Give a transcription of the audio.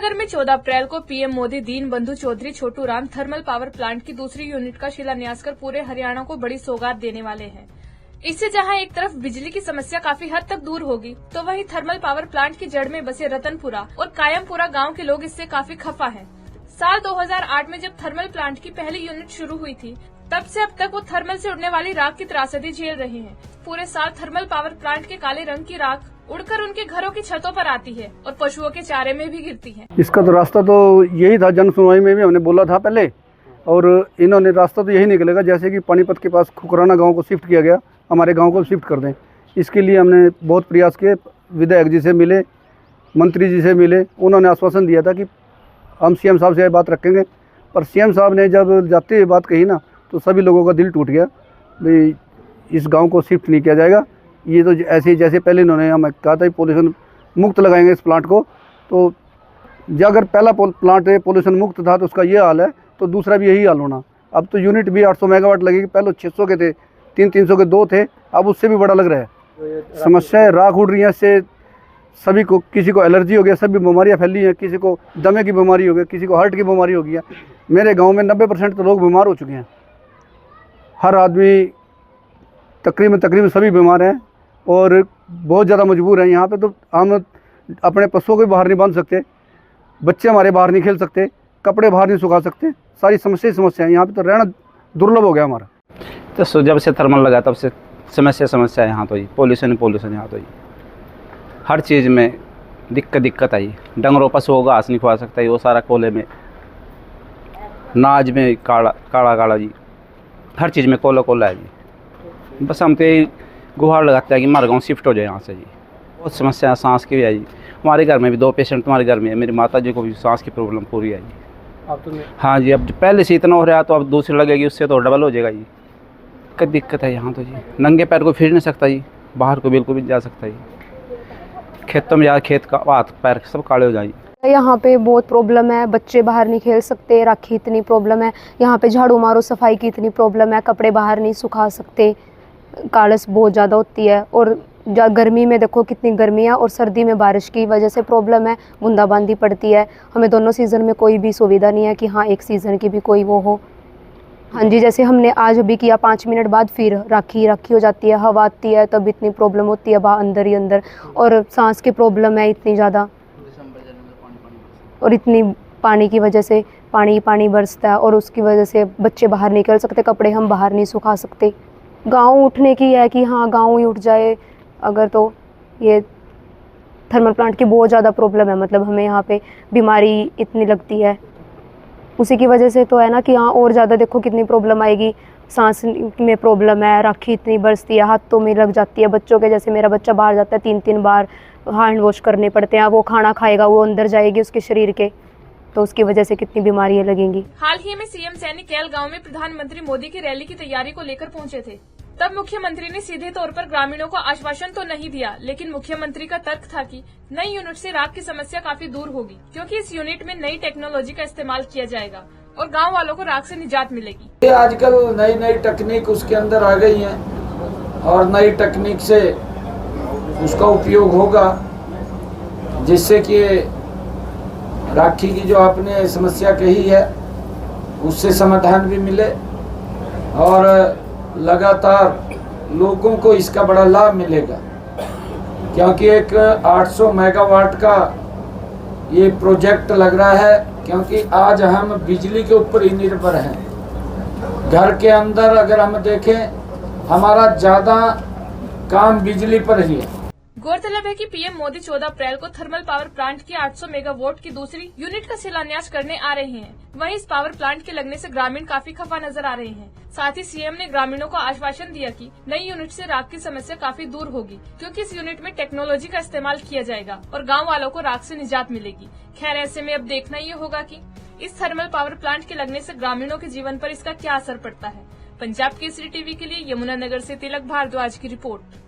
यमुनानगर में 14 अप्रैल को पीएम मोदी दीन बंधु Chaudhary Chhotu Ram thermal power plant की दूसरी यूनिट का शिलान्यास कर पूरे हरियाणा को बड़ी सौगात देने वाले हैं। इससे जहां एक तरफ बिजली की समस्या काफी हद तक दूर होगी, तो वहीं थर्मल पावर प्लांट की जड़ में बसे रतनपुरा और कायमपुरा गांव के लोग इससे काफी खफा हैं। साल 2008 में जब थर्मल प्लांट की पहली यूनिट शुरू हुई थी, तब से अब तक वो थर्मल से उड़ने वाली राख की त्रासदी झेल रहे हैं। पूरे साल थर्मल पावर प्लांट के काले रंग की राख उड़कर उनके घरों की छतों पर आती है और पशुओं के चारे में भी गिरती है। इसका तो रास्ता तो यही था, जन सुनवाई में भी हमने बोला था पहले, और इन्होंने रास्ता तो यही निकलेगा जैसे कि पानीपत के पास खुकराना गांव को शिफ्ट किया गया, हमारे गांव को शिफ्ट कर दें। इसके लिए हमने बहुत प्रयास किए, विधायक जी से मिले, मंत्री जी से मिले, उन्होंने आश्वासन दिया था कि हम सीएम साहब से बात रखेंगे। पर सीएम साहब ने जब जाते हुए बात कही ना, तो सभी लोगों का दिल टूट गया, भाई इस गांव को शिफ्ट नहीं किया जाएगा। ये तो ऐसे जैसे पहले इन्होंने हमें कहा था पोल्यूशन मुक्त लगाएंगे इस प्लांट को, तो अगर पहला प्लांट पोल्यूशन मुक्त था तो उसका ये हाल है, तो दूसरा भी यही हाल होना। अब तो यूनिट भी 800 मेगावाट लगेगी, पहले 600 के थे, 300 के 2 थे, अब उससे भी बड़ा लग रहा है। समस्याएं राख उड़ रही हैं, इससे सभी को, किसी को एलर्जी हो गया, सभी बीमारियां फैली हैं, किसी को दमे की बीमारी हो गई, किसी को हार्ट की बीमारी हो गई है। मेरे गाँव में 90% तो लोग बीमार हो चुके हैं, हर आदमी तकरीबन सभी बीमार हैं और बहुत ज़्यादा मजबूर हैं। यहाँ पे तो हम अपने पशुओं को भी बाहर नहीं बांध सकते, बच्चे हमारे बाहर नहीं खेल सकते, कपड़े बाहर नहीं सुखा सकते, सारी समस्या है। यहाँ पे तो रहना दुर्लभ हो गया हमारा। तो जब से थर्मल लगा तब से समस्या यहाँ तो ही पोल्यूशन यहाँ तो ही हर चीज़ में दिक्कत आई। डंगरों पशुओं का घास नहीं खवा सकता, वो सारा कोले में, नाज में काला जी, हर चीज़ में कोला है जी। बस हम तो यही गुहार लगाते हैं कि हमारा गाँव शिफ्ट हो जाए यहाँ से जी। बहुत समस्या सांस की भी आई, हमारे घर में भी 2 पेशेंट हमारे घर में है, मेरी माता जी को भी सांस की प्रॉब्लम पूरी आई। अब तो हाँ जी, अब पहले से इतना हो रहा है तो अब दूसरी लगेगी, उससे तो डबल हो जाएगा जी। दिक्कत है यहाँ तो जी, नंगे पैर को फिर नहीं सकता जी, बाहर को बिल्कुल भी जा सकता जी। खेतों में जाकर खेत का हाथ पैर सब काले हो जाए। यहाँ पे बहुत प्रॉब्लम है, बच्चे बाहर नहीं खेल सकते, राखी इतनी प्रॉब्लम है, यहाँ पे झाड़ू मारो सफाई की इतनी प्रॉब्लम है, कपड़े बाहर नहीं सुखा सकते, कालस बहुत ज़्यादा होती है। और गर्मी में देखो कितनी गर्मी है, और सर्दी में बारिश की वजह से प्रॉब्लम है, बूंदाबांदी पड़ती है। हमें दोनों सीज़न में कोई भी सुविधा नहीं है कि हाँ एक सीज़न की भी कोई वो हो। हाँ जी, जैसे हमने आज अभी किया, 5 मिनट बाद फिर राखी हो जाती है, हवा आती है, तब इतनी प्रॉब्लम होती है बाहर अंदर ही अंदर। और सांस की प्रॉब्लम है इतनी ज़्यादा, और इतनी पानी की वजह से पानी बरसता है, और उसकी वजह से बच्चे बाहर निकल सकते, कपड़े हम बाहर नहीं सुखा सकते। गांव उठने की है कि हाँ गांव ही उठ जाए अगर, तो ये थर्मल प्लांट की बहुत ज़्यादा प्रॉब्लम है। मतलब हमें यहाँ पे बीमारी इतनी लगती है, उसी की वजह से तो है ना कि हाँ और ज़्यादा देखो कितनी प्रॉब्लम आएगी। सांस में प्रॉब्लम है, राखी इतनी बरसती है, हाथों में लग जाती है। बच्चों के, जैसे मेरा बच्चा बाहर जाता है 3-3 बार हैंड वॉश करने पड़ते हैं, वो खाना खाएगा वो अंदर जाएगी उसके शरीर के, तो उसकी वजह से कितनी बीमारियां लगेंगी। हाल ही में सीएम सैनी कैल गांव में प्रधानमंत्री मोदी की रैली की तैयारी को लेकर पहुंचे थे। तब मुख्यमंत्री ने सीधे तौर पर ग्रामीणों को आश्वासन तो नहीं दिया, लेकिन मुख्यमंत्री का तर्क था कि नई यूनिट से राख की समस्या काफी दूर होगी, क्योंकि इस यूनिट में नई टेक्नोलॉजी का इस्तेमाल किया जाएगा और गांव वालों को राख से निजात मिलेगी। आजकल नई तकनीक उसके अंदर आ गई है, और नई तकनीक से उसका उपयोग होगा, जिससे कि राखी की जो आपने समस्या कही है उससे समाधान भी मिले, और लगातार लोगों को इसका बड़ा लाभ मिलेगा। क्योंकि एक 800 मेगावाट का ये प्रोजेक्ट लग रहा है, क्योंकि आज हम बिजली के ऊपर ही निर्भर हैं। घर के अंदर अगर हम देखें, हमारा ज़्यादा काम बिजली पर ही है। गौरतलब है कि पीएम मोदी 14 अप्रैल को थर्मल पावर प्लांट की 800 मेगावाट की दूसरी यूनिट का शिलान्यास करने आ रहे हैं। वहीं इस पावर प्लांट के लगने से ग्रामीण काफी खफा नजर आ रहे हैं। साथ ही सीएम ने ग्रामीणों को आश्वासन दिया कि नई यूनिट से राख की समस्या काफी दूर होगी, क्योंकि इस यूनिट में टेक्नोलॉजी का इस्तेमाल किया जाएगा और गाँव वालों को राख से निजात मिलेगी। खैर, ऐसे में अब देखना ये होगा कि इस थर्मल पावर प्लांट के लगने से ग्रामीणों के जीवन पर इसका क्या असर पड़ता है। पंजाब केसरी टीवी के लिए यमुनानगर से तिलक भारद्वाज की रिपोर्ट।